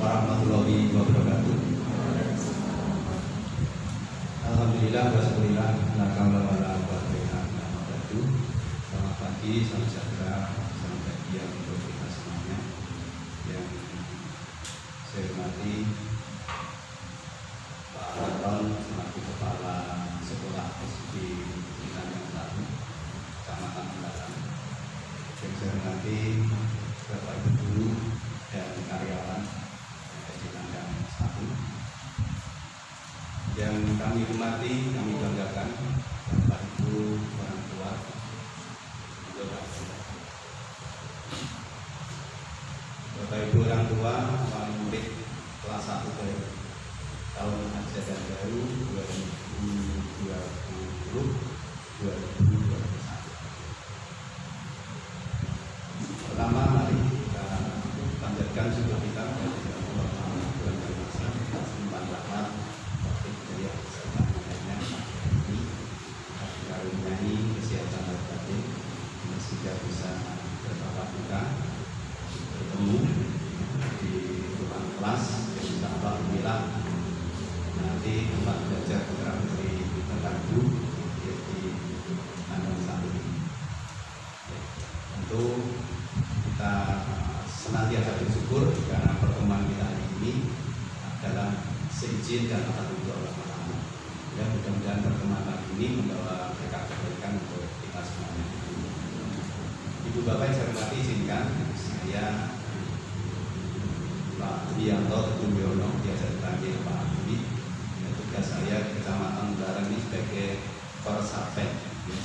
warahmatullahi wabarakatuh. Alhamdulillah wassalillah ala kaulana wa barakatuh. Selamat pagi, salam sejahtera, salam bahagia untuk kita semuanya. Yang saya hormati Pak Anton selaku Kepala Sekolah SD Tanjung Sari, Kecamatan Pendaran. Yang saya hormati Bapak Ibu Guru dan karyawan SD Tanjung Sari. Yang kami hormati, kami banggakan Bapak Ibu orang tua, Bapak Ibu orang tua, wali murid kelas 1 tahun ajaran baru 2020-2021. Pertama, mari kita panjatkan syukur kita kepada Allah Tuhan yang Maha Esa, limpahan rahmat, taufik hidayah serta hidayahnya ini karuniai kesehatan dan batin sehingga bisa bertatap muka bertemu di ruang kelas yang insya Allah inilah nanti tempat belajar putra putri terpadu di Tanjung Sari. Tentu kita senantiasa bersyukur karena pertemuan kita hari ini adalah seizin dan atas ridho Allah Taala. Ya, mudah-mudahan pertemuan kali ini membawa berkah kebaikan untuk kita semuanya. Ibu Bapak yang saya hormati, izinkan saya Pak Wiyanto Teguh biasa dipanggil Pak Abdi. Tugas saya di Kecamatan Pendaran ini sebagai Korsapen,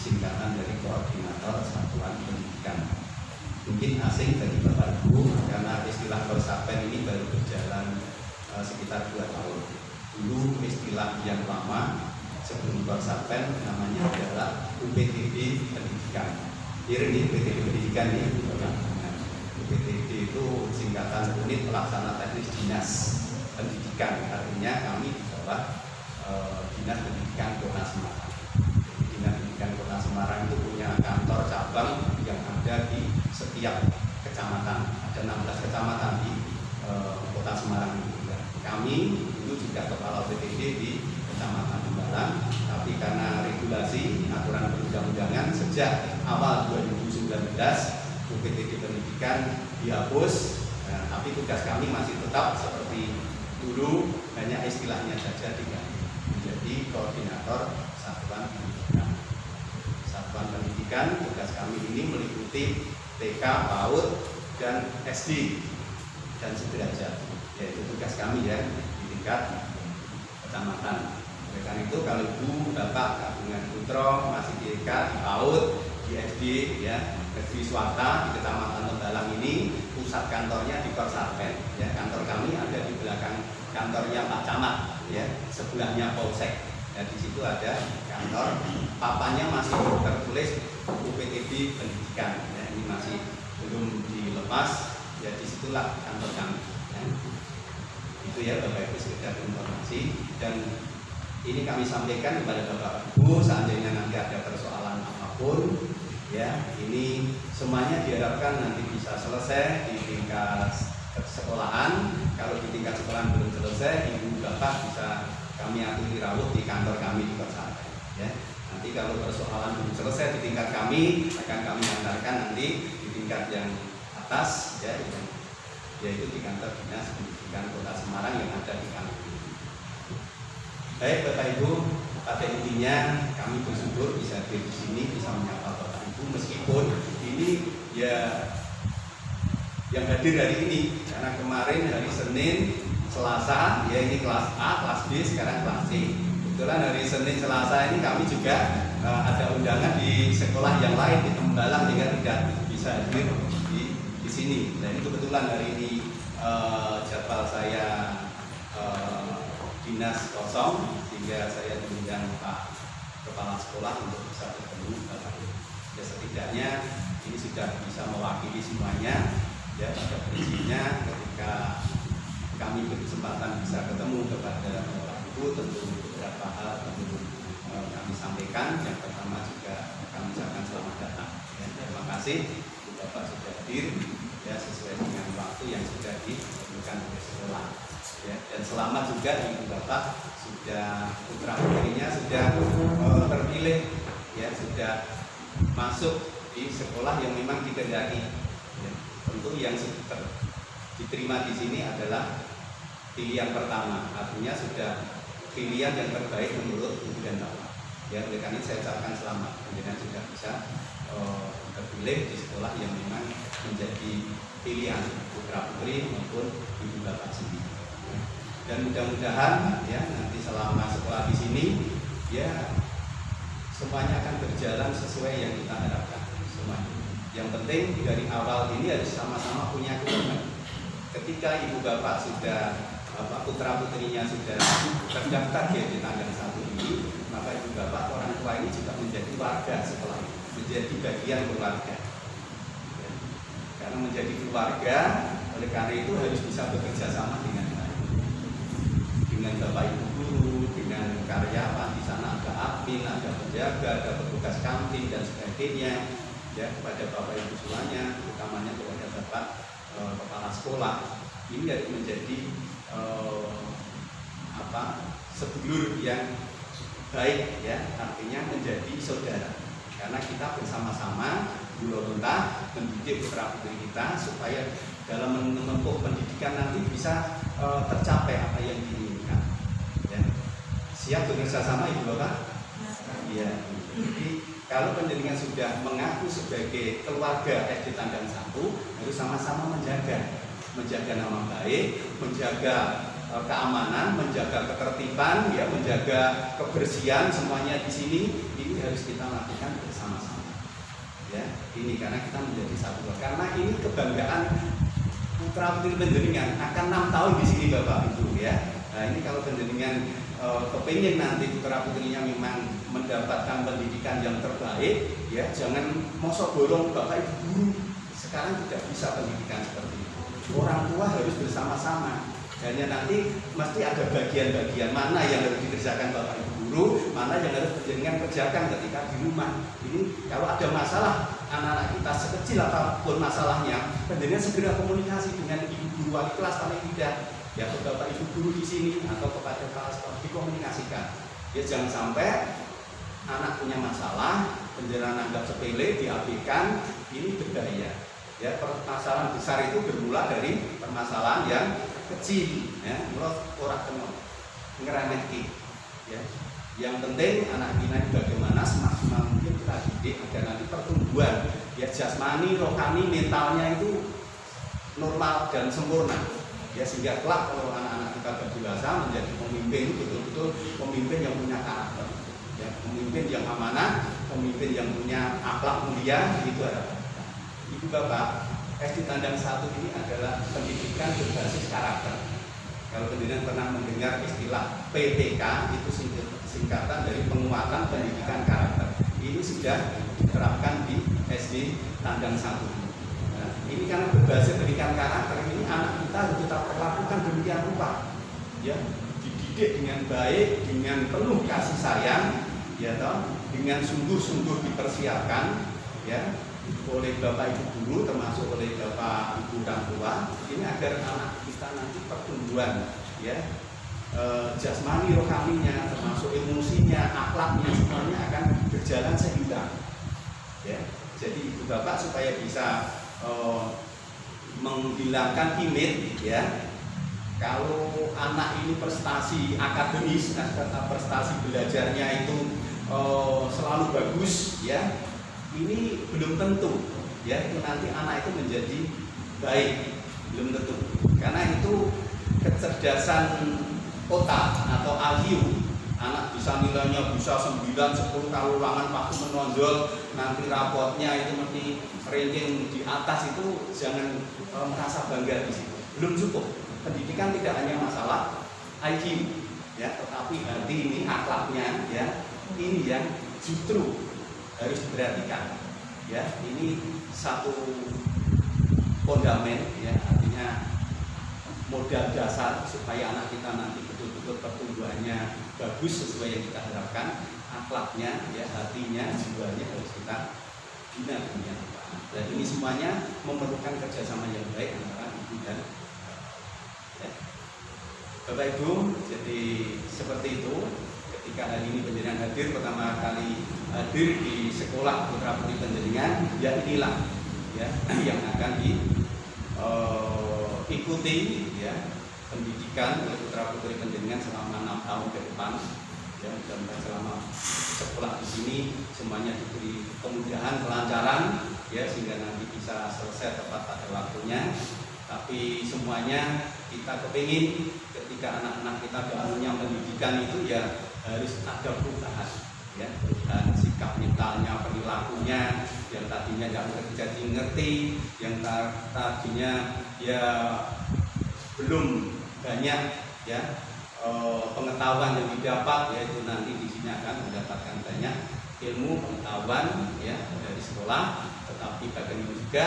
singkatan dari Koordinator Satuan Pendidikan. Mungkin asing bagi Bapak Ibu karena istilah Korsapen ini baru berjalan sekitar 2 tahun. Dulu istilah yang lama sebelum Korsapen namanya adalah UPTD Pendidikan. Ini UPTD Pendidikan ini, UPTD itu singkatan Unit Pelaksana Teknis Dinas Pendidikan. Artinya kami di bawah Dinas Pendidikan Kota Semarang. Dinas Pendidikan Kota Semarang itu punya kantor cabang yang ada di setiap kecamatan. Ada 16 kecamatan di Kota Semarang itu. Kami dulu juga kepala UPTD di Kecamatan Pendaran, tapi karena regulasi aturan perundang-undangan sejak awal 2019 UPTD Pendidikan dihapus, tapi tugas kami masih tetap seperti dulu, hanya istilahnya saja diganti menjadi Koordinator Satuan Pendidikan. Satuan Pendidikan, tugas kami ini meliputi TK, PAUD, dan SD dan sederajat, yaitu tugas kami ya di tingkat kecamatan. Oleh karena itu kalau Ibu, Bapak, Gabungan Putra masih di TK, di PAUD, di SD ya, SD swasta di Kecamatan Tembalang ini pusat kantornya di Korsapen ya. Kantor kami ada di belakang kantornya Pak Camat ya, sebelahnya Polsek. Ya, di situ ada kantor, papannya masih tertulis UPTD Pendidikan ya, ini masih belum dilepas ya, disitulah kantor kami ya. Itu ya Bapak Ibu sekedar informasi, dan ini kami sampaikan kepada Bapak Ibu seandainya nanti ada persoalan apapun ya, ini semuanya diharapkan nanti bisa selesai di tingkat sekolahan. Kalau di tingkat sekolahan belum selesai, Ibu Bapak bisa kami aturi rawuh di kantor kami di Korsapen ya. Nanti kalau persoalan belum selesai di tingkat kami, akan kami antarkan nanti di tingkat yang atas ya, yaitu di kantor Dinas Pendidikan Kota Semarang yang ada di kami. Baik Bapak Ibu, pada intinya kami bersyukur bisa hadir di sini, bisa menyapa Bapak Ibu meskipun ini ya yang hadir hari ini, karena kemarin hari Senin, Selasa ya ini kelas A, kelas B, sekarang kelas C. Kebetulan hari Senin, Selasa ini kami juga ada undangan di sekolah yang lain di Tembalang sehingga tidak bisa hadir di sini. Dan itu kebetulan hari ini jadwal saya dinas kosong sehingga saya diundang Pak Kepala Sekolah untuk bisa bertemu Bapak Ibu. Ya setidaknya ini sudah bisa mewakili semuanya ya. Pada prinsipnya ketika kami berkesempatan bisa ketemu kepada Bapak Ibu, tentu beberapa hal tentu kami sampaikan. Yang pertama juga kami ucapkan selamat datang ya. Terima kasih Bapak sudah hadir ya, sesuai dengan waktu yang sudah ditentukan oleh sekolah. selamat juga ibu bapak sudah putra putrinya sudah terpilih, ya sudah masuk di sekolah yang memang dikehendaki. Ya, tentu yang diterima di sini adalah pilihan pertama, artinya sudah pilihan yang terbaik menurut ibu dan bapak. Ya, oleh karena saya ucapkan selamat, kemudian sudah bisa terpilih di sekolah yang memang menjadi pilihan putra putri maupun ibu bapak sendiri. Dan mudah-mudahan ya nanti selama sekolah di sini ya semuanya akan berjalan sesuai yang kita harapkan semuanya. Yang penting dari awal ini harus sama-sama punya komitmen. Ketika ibu bapak sudah putra putrinya sudah terdaftar di tanggal 1 ini, maka ibu bapak orang tua ini juga menjadi warga sekolah ini, menjadi bagian keluarga. Ya. Karena menjadi keluarga, oleh karena itu harus bisa bekerja sama dengan bapak ibu guru, dengan karyawan. Di sana ada admin, ada penjaga, ada petugas kantin dan sebagainya. Ya, kepada bapak ibu semuanya, utamanya kepada bapak kepala sekolah, ini harus menjadi sedulur yang baik, ya, artinya menjadi saudara. Karena kita bersama-sama gulunta mendidik putra putri kita supaya dalam menempuh pendidikan nanti bisa tercapai apa yang diinginkan. Ya. Siap bekerja sama ibu bapak? Iya. Jadi kalau pendidikan sudah mengaku sebagai keluarga SD Tandang 1, harus sama-sama menjaga nama baik, menjaga keamanan, menjaga ketertiban, ya, menjaga kebersihan semuanya di sini. Ini harus kita lakukan bersama-sama. Ya, ini karena kita menjadi satu. Karena ini kebanggaan putra putri pendidikan akan 6 tahun di sini Bapak Ibu, ya. Nah, ini kalau pendidikan kepingin nanti putra putrinya memang mendapatkan pendidikan yang terbaik, ya, jangan mosok borong Bapak Ibu guru. Sekarang tidak bisa pendidikan seperti itu. Orang tua harus bersama-sama. Hanya nanti mesti ada bagian-bagian mana yang harus dikerjakan Bapak Ibu guru, mana yang harus pendidikan kerjakan ketika di rumah. Ini kalau ada masalah anak-anak kita sekecil apapun masalahnya, pendidikan segera komunikasi dengan ibu guru wali kelas paling tidak, ya, ke Bapak Ibu guru di sini atau kepada kepala sekolah dikomunikasikan. Ya, jangan sampai anak punya masalah, penjelasan anggap sepele, diabaikan, ini berbahaya. Ya, permasalahan besar itu bermula dari permasalahan yang kecil, ya, menurut orang kenal ngeremehki. Ya, yang penting anak kita ini bagaimana semaksimal mungkin kita didik agar nanti pertumbuhan, ya, jasmani, rohani, mentalnya itu normal dan sempurna. Ya, sehingga kelak kalau anak-anak kita berdewasa menjadi pemimpin, betul-betul pemimpin yang punya karakter, ya, pemimpin yang amanah, pemimpin yang punya akhlak mulia, itu harapan. Ibu bapak, SD Tandang 1 ini adalah pendidikan berbasis karakter. Kalau pendidikan pernah mendengar istilah PTK, itu singkatan dari penguatan pendidikan karakter. Ini sudah diterapkan di SD Tandang 1. Nah, ini karena berbasis pendidikan karakter, ini anak kita harus kita perlakukan demikian rupa, ya, dididik dengan baik, dengan penuh kasih sayang, ya toh, dengan sungguh-sungguh dipersiapkan, ya, oleh Bapak Ibu guru termasuk oleh Bapak Ibu orang tua, ini agar anak kita nanti pertumbuhan, ya, jasmani rohaninya termasuk emosinya, akhlaknya semuanya akan berjalan seimbang. Ya, jadi Ibu Bapak supaya bisa menghilangkan image, ya, kalau anak ini prestasi akademis, prestasi belajarnya itu selalu bagus, ya, ini belum tentu, ya, itu nanti anak itu menjadi baik, belum tentu. Karena itu kecerdasan otak atau IQ, anak bisa nilainya bisa 9, 10 kalau ulangan waktu menonjol, nanti rapotnya itu mesti ranking di atas, itu jangan merasa bangga di situ. Belum cukup. Pendidikan tidak hanya masalah IQ, ya, tetapi hati ini, akhlaknya, ya, ini yang justru harus diperhatikan, ya. Ini satu fondamen, ya, artinya modal dasar supaya anak kita nanti betul-betul pertumbuhannya bagus sesuai yang kita harapkan, akhlaknya, ya, hatinya, jiwanya harus kita bina demikian. Dan ini semuanya memerlukan kerjasama yang baik antara ibu dan, ya. Bapak Ibu, jadi seperti itu. Ketika hari ini panjenengan hadir pertama kali hadir di sekolah Putra Putri Panjenengan, ya inilah ya yang akan diikuti ya pendidikan oleh Putra Putri Panjenengan selama 6 tahun ke depan. Ya, dan selama sekolah di sini semuanya diberi kemudahan, kelancaran, ya sehingga nanti bisa selesai tepat pada waktunya. Tapi semuanya kita kepingin ketika anak-anak kita bangunnya pendidikan itu ya harus ada perubahan, ya perubahan sikap mentalnya, perilakunya, yang tadinya nggak jadi ngerti, yang tadinya ya belum banyak ya pengetahuan yang didapat, yaitu nanti di sini akan mendapatkan banyak ilmu pengetahuan ya dari sekolah. Tetapi bagaimana juga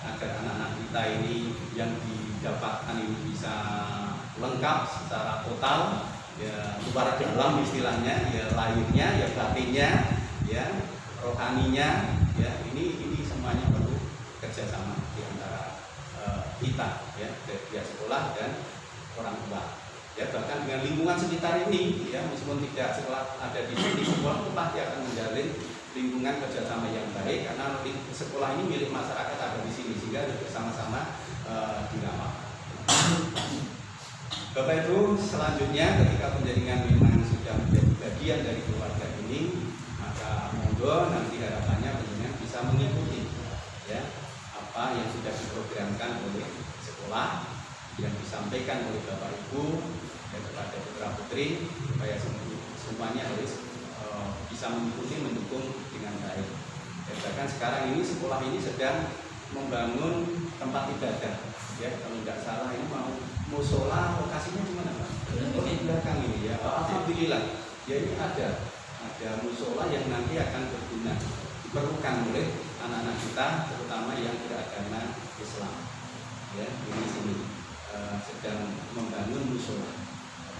agar anak-anak kita ini yang didapatkan ini bisa lengkap secara total, ya luar dalam istilahnya, ya lahirnya, ya batinnya, ya rohaninya, ya ini semuanya perlu kerjasama di antara kita ya dari pihak sekolah dan orang tua. Ya bahkan dengan lingkungan sekitar ini, ya meskipun tidak sekolah ada di sini, sekolah itu pasti akan menjalin lingkungan kerjasama yang baik karena sekolah ini milik masyarakat ada di sini sehingga bersama-sama dirawat. Bapak Ibu, selanjutnya ketika penjaringan memang sudah menjadi bagian dari keluarga ini, maka monggo nanti harapannya penjaringan bisa mengikuti ya apa yang sudah diprogramkan oleh sekolah, yang disampaikan oleh Bapak Ibu dan kepada putra putri supaya semuanya harus bisa mengikuti, mendukung dengan baik. Dan bahkan sekarang ini sekolah ini sedang membangun tempat ibadah. Ya kalau tidak salah ini mau musola, lokasinya di mana Pak? Di belakang ini ya. Alhamdulillah. Ya ini ada musola yang nanti akan berguna, diperlukan oleh anak-anak kita, terutama yang beragama Islam. Ya ini sini. Sedang membangun musola.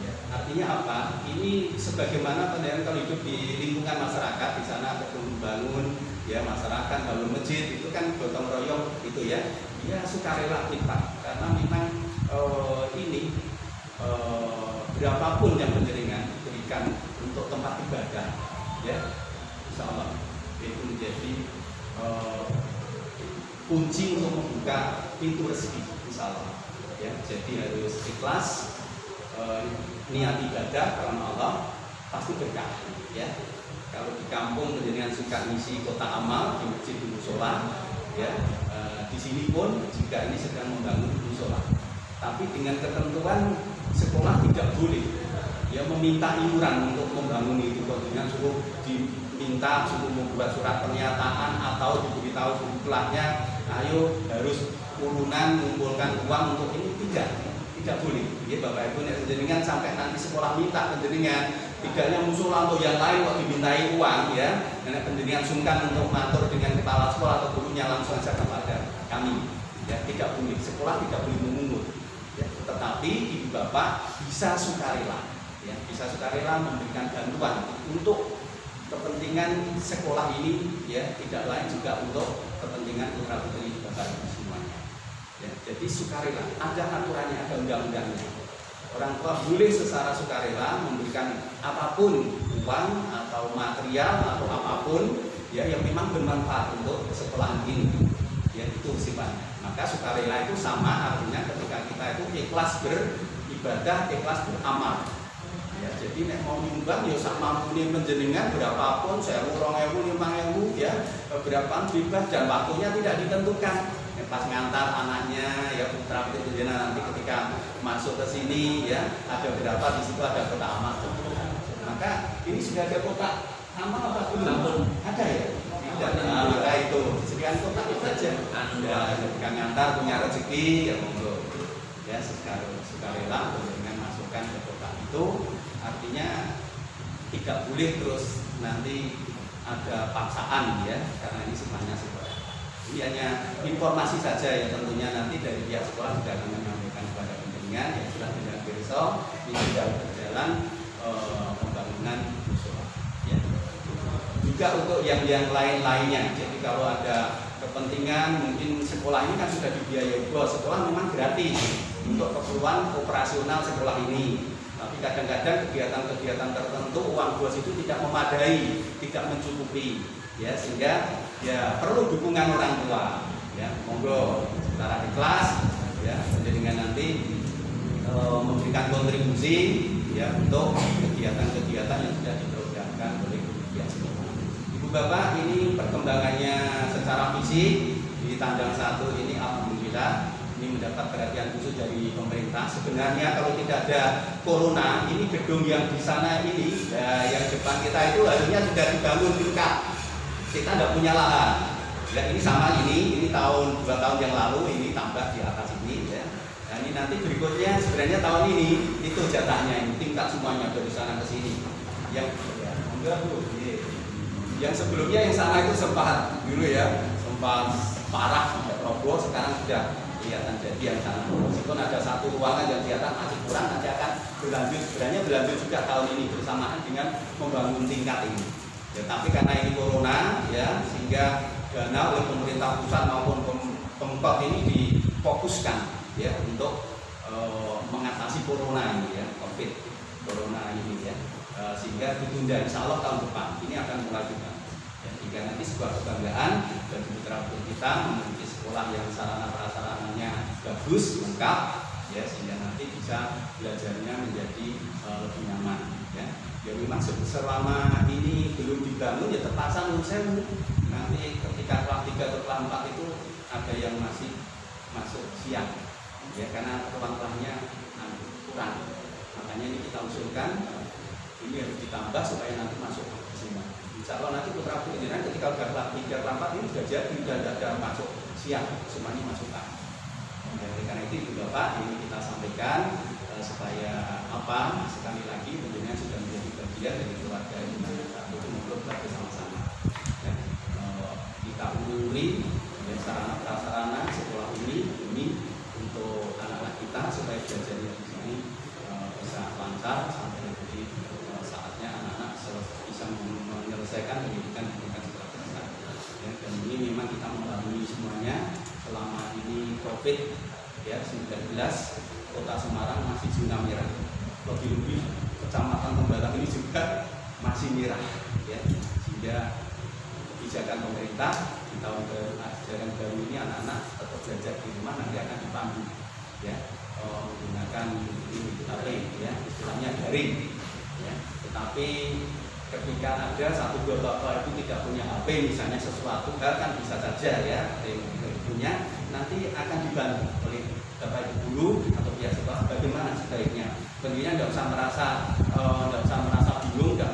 Ya, artinya apa? Ini sebagaimana pendidikan kalau hidup di lingkungan masyarakat, di sana ada membangun ya masyarakat, bangun masjid itu kan gotong royong itu ya. Ya sukarela kita karena memang ini berapapun yang penjaringan berikan untuk tempat ibadah ya, insya Allah itu menjadi kunci untuk membuka pintu rezeki, insya Allah. Ya, jadi harus ikhlas niat ibadah karena Allah pasti berkah ya. Kalau di kampung dengan suka ngisi kota amal di masjid di musola ya, di sini pun jika ini sedang membangun musola, tapi dengan ketentuan sekolah tidak boleh ya meminta iuran untuk membangun itu, dengan suruh diminta suruh membuat surat pernyataan atau diberitahu jumlahnya, ayo harus urunan mengumpulkan uang untuk ini, tidak boleh. Ya Bapak Ibu, penjaringan sampai nanti sekolah minta penjaringan, tidaknya musola untuk yang lain kok dimintai uang ya, dan penjaringan sungkan untuk mengatur dengan kepala sekolah atau gurunya langsung saja kepada kami. Ya tidak boleh, sekolah tidak boleh memungut. Ya, tetapi ibu bapak bisa sukarela, ya bisa sukarela memberikan bantuan untuk kepentingan sekolah ini ya, tidak lain juga untuk kepentingan putra putri bapak ibu semuanya. Ya, jadi sukarela, ada aturannya, ada undang-undangnya. Orang tua boleh secara sukarela memberikan apapun, uang atau material atau apapun ya yang memang bermanfaat untuk sekolahan ini. Ya itu sifatnya. Maka sukarela itu sama artinya ketika kita itu ikhlas beribadah, ikhlas beramal. Ya, jadi nek mau nyumbang ya sak mampune panjenengan berapapun, 1.000, 2.000, 5.000 ya, berapa bebas dan waktunya tidak ditentukan. Ya, pas ngantar anaknya ya putra putri panjenengan nanti ketika masuk ke sini ya ada berapa, di situ ada kotak amal. Maka ini sudah ada kotak amal apa belum? Ada ya? Tidak. Nah, maka itu disediakan kotak itu saja. Ya, ketika ngantar punya rezeki ya monggo. Ya sukarela dengan masukkan ke kotak itu. Artinya tidak boleh terus nanti ada paksaan ya, karena ini semuanya sekolah. Ini hanya informasi saja ya, tentunya nanti dari pihak sekolah sudah akan menyampaikan kepada penjaringan yang sudah tidak besok ini sudah berjalan pembangunan musola. Ya. Juga untuk yang lain-lainnya. Jadi kalau ada kepentingan mungkin sekolah ini kan sudah dibiayai bos, sekolah memang gratis untuk keperluan operasional sekolah ini. Tapi kadang-kadang kegiatan-kegiatan tertentu uang bos itu tidak memadai, tidak mencukupi, ya, sehingga ya perlu dukungan orang tua, ya, monggo secara ikhlas, ya, dengan nanti memberikan kontribusi, ya, untuk kegiatan-kegiatan yang sudah diprogramkan oleh pihak sekolah. Ibu Bapak, ini perkembangannya secara fisik di Tandang 1 ini alhamdulillah ini mendapat perhatian khusus dari pemerintah. Sebenarnya kalau tidak ada corona, ini gedung yang di sana ini, ya, yang depan kita itu harusnya sudah dibangun tingkat. Kita tidak punya lahan. Ya, ini sama ini 2 tahun yang lalu ini tambah di atas ini, ya. Nah, ini nanti berikutnya sebenarnya tahun ini itu jatahnya ini tingkat semuanya dari sana ke sini. Yang ya, enggak Bu. Yang sebelumnya yang sana itu sempat dulu ya, sempat parah sampai roboh, sekarang sudah kelihatan jadi yang sana. Meskipun ada satu ruangan yang kelihatan masih kurang, nanti akan berlanjut. Sebenarnya berlanjut juga tahun ini bersamaan dengan membangun tingkat ini. Ya, tapi karena ini corona, ya, sehingga dana oleh pemerintah pusat maupun Pemkot ini difokuskan, ya, untuk mengatasi corona ini, ya, COVID corona ini, ya, sehingga ditunda. Insya Allah tahun depan ini akan mulai juga. Ya, sehingga nanti sebuah kebanggaan bagi putra putri kita memiliki sekolah yang sarana prasarananya bagus, lengkap, ya, sehingga nanti bisa belajarnya menjadi lebih nyaman, ya. Ya memang selama ini belum dibangun, ya terpaksa menurut saya nanti ketika kelas 3 atau kelas 4 itu ada yang masih masuk siang, ya, karena ruang-ruangnya kurang. Makanya ini kita usulkan ini harus ditambah supaya nanti masuk ke sini. Insya Allah nanti putra putri ketika udah kelas 3 kelas 4 ini sudah jadi, sudah ada masuk siang, semuanya masuk kan. Karena itu Ibu Bapak ini kita sampaikan supaya apa, sekali lagi tentunya sudah menjadi bagian dari keluarga yang satu itu untuk belajar sama-sama, ya, kita uluri, ya, sarana prasarana sekolah ini untuk anak-anak kita supaya belajarnya di sini bisa lancar sampai nanti saatnya anak-anak bisa menyelesaikan pendidikan sekolah dasar, ya. Dan ini memang kita melalui semuanya selama ini COVID, ya, 19. Kota Semarang masih zona merah, lebih-lebih Kecamatan Tembalang ini juga masih merah, ya, sehingga kebijakan pemerintah di tahun ajaran baru ini anak-anak tetap belajar di rumah, nanti akan dipandu, ya, menggunakan ini ya, istilahnya daring, ya. Tetapi ketika ada 1-2 bapak itu tidak punya HP, misalnya sesuatu hal kan bisa saja, ya, punya, nanti akan dibantu oleh Bapak Ibu guru atau pihak sekolah bagaimana sebaiknya. Tentunya tidak usah merasa bingung, tidak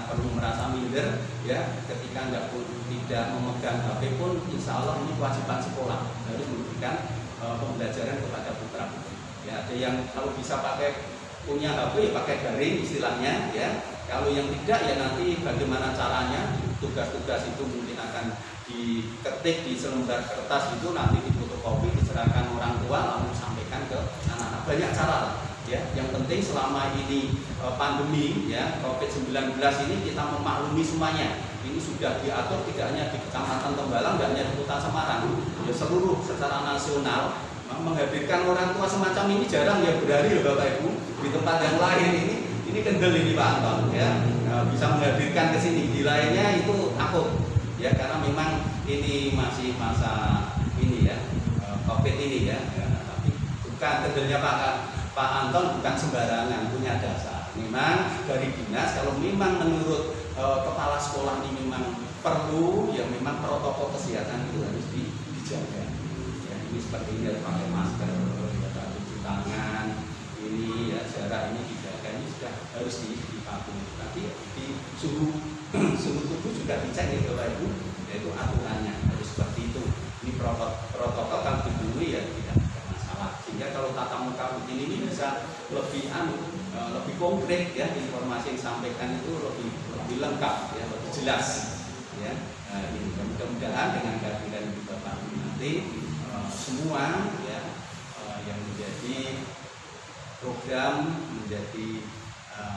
perlu merasa minder, ya, ketika tidak memegang HP pun insya Allah ini kewajiban sekolah harus memberikan pembelajaran kepada putra putri. Ya, ada yang kalau bisa punya HP ya pakai daring istilahnya, ya. Kalau yang tidak ya nanti bagaimana caranya, tugas-tugas itu mungkin akan diketik di selembar kertas itu, nanti difotokopi, diserahkan orang tua, lalu sampaikan ke anak-anak. Banyak cara, ya. Yang penting selama ini pandemi, ya, COVID-19 ini kita memaklumi semuanya. Ini sudah diatur tidak hanya di Kecamatan Tembalang, tidak hanya di Kota Semarang, ya, seluruh secara nasional. Menghadirkan orang tua semacam ini jarang, ya, berhari, ya, Bapak Ibu. Di tempat yang lain ini kendel ini Pak Anton, ya, bisa menghadirkan ke sini. Di lainnya itu takut, ya, karena memang ini masih masa ini, ya, COVID ini, ya. Tapi bukan kendelnya Pak Anton bukan sembarangan, punya dasar. Memang dari dinas kalau memang menurut kepala sekolah ini memang perlu, ya, memang protokol kesehatan itu harus dijaga. Ya, ini seperti ini harus pakai masker, cuci tangan, ini, ya, jarak ini dijaga, ini sudah harus dipatuhi. Tapi di suhu tubuh juga dicek, ya, Bapak Ibu, yaitu aturannya harus seperti itu. Ini protokol kalau dipenuhi, ya, tidak masalah. Sehingga kalau tatap muka begini ini bisa lebih konkret, ya, informasi yang disampaikan itu lebih lengkap, ya, lebih jelas, ya. Ini mudah-mudahan dengan kehadiran Ibu Bapak nanti semua, ya, yang menjadi program, menjadi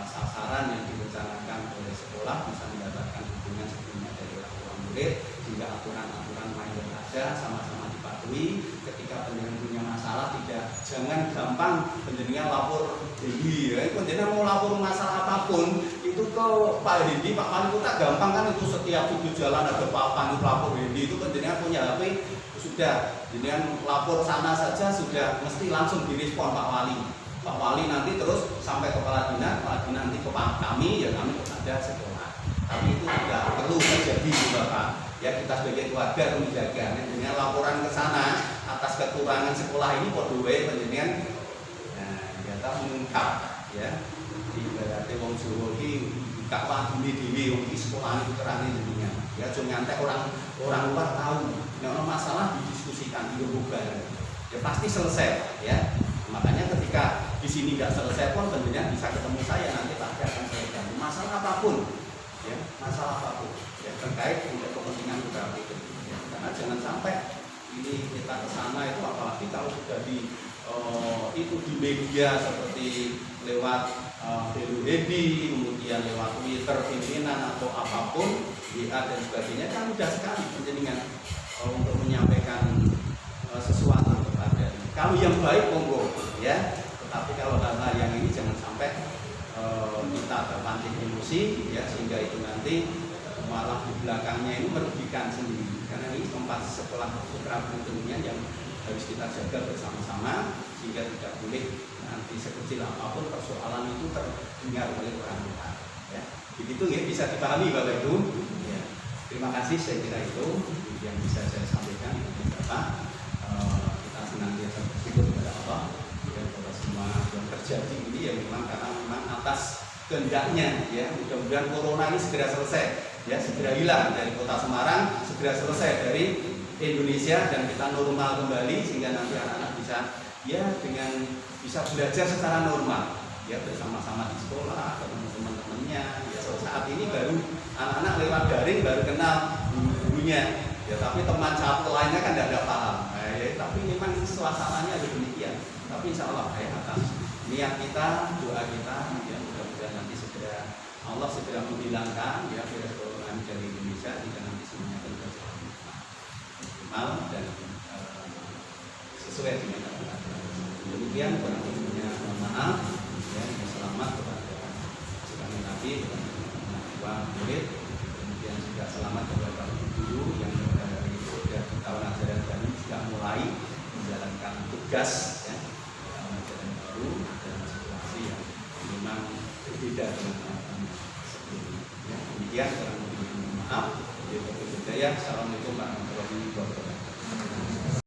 sasaran yang direncanakan oleh sekolah bisa mendapatkan dukungan sebelumnya dari orang tua murid, sehingga aturan-aturan main yang ada sama-sama dipatuhi. Ketika penjenengan punya masalah, jangan gampang penjenengan lapor Dewi, ya. Penjenengan mau lapor masalah apapun itu ke Pak Hendi, Pak Wali Kota gampang kan, itu setiap sudut jalan ada Pak Pandu lapor Hendi, itu penjenengan punya HP sudah, jenengan lapor sana saja sudah mesti langsung direspon Pak Wali. Pak Wali nanti terus sampai kepala dinas nanti ke kami, ya kami kepada sekolah. Tapi itu tidak perlu terjadi juga Pak. Ya kita sebagai keluarga harus menjaga. Dengan laporan ke sana atas kekurangan sekolah ini podowe penjenengan, ya kita mengungkap, ya. Ibaratnya wong Jawa iki gak padune dhewe wong iki sekolah itu terane jenengan. Ya jangan ngantek orang luar tahu. Nek masalah didiskusikan di bareng. Ya pasti selesai, ya. Makanya ketika di sini nggak selesai pun tentunya bisa ketemu saya, nanti pasti akan saya bantu masalah apapun, ya masalah apapun, ya terkait untuk kepentingan beberapa itu, ya. Karena jangan sampai ini kita ke sana itu, apalagi kalau sudah itu di media seperti lewat Hendi, kemudian lewat Twitter pimpinan atau apapun, WA dan sebagainya, kan mudah sekali penjaringan untuk menyampaikan sesuatu kepada kalau yang baik monggo, ya. Tetapi kalau hal-hal yang ini jangan sampai kita terpancing emosi, ya, sehingga itu nanti malah di belakangnya ini merugikan sendiri. Karena ini tempat sekolah putra tentunya yang harus kita jaga bersama-sama, sehingga tidak boleh nanti sekecil apapun persoalan itu terdengar oleh orang tua, ya. Begitu ya, bisa dipahami Bapak Ibu, ya. Terima kasih, saya kira itu yang bisa saya sampaikan. Bapak, kita senantiasa bersyukur kepada Allah dan kepada semua yang terjadi ini, ya memang karena memang atas kehendaknya, ya. Mudah-mudahan corona ini segera selesai, ya, segera hilang dari kota Semarang, segera selesai dari Indonesia, dan kita normal kembali sehingga nanti anak-anak bisa, ya, dengan bisa belajar secara normal, ya, bersama-sama di sekolah, ketemu teman-temannya. Ya, saat ini baru anak-anak lewat daring baru kenal gurunya, ya, tapi teman satu lainnya kan tidak paham. Ya, tapi memang suasananya demikian. Tapi insya Allah, ya, atas niat kita, doa kita, ya, mudah-mudahan nanti segera Allah segera menghilangkan, ya, virus corona dari Indonesia, sehingga nanti semuanya terjadi normal dan sesuai dengan aturan. Demikian kurang lebihnya, mohon maaf, ya, selamat kepada kami Nabi, kepada murid, kemudian juga selamat kepada guru yang dari tahun ajaran baru sudah mulai menjalankan tugas, ya, ajaran baru dan situasi yang memang berbeda dengan tahun sebelumnya. Ya, demikian kurang lebihnya, mohon maaf. Assalamualaikum.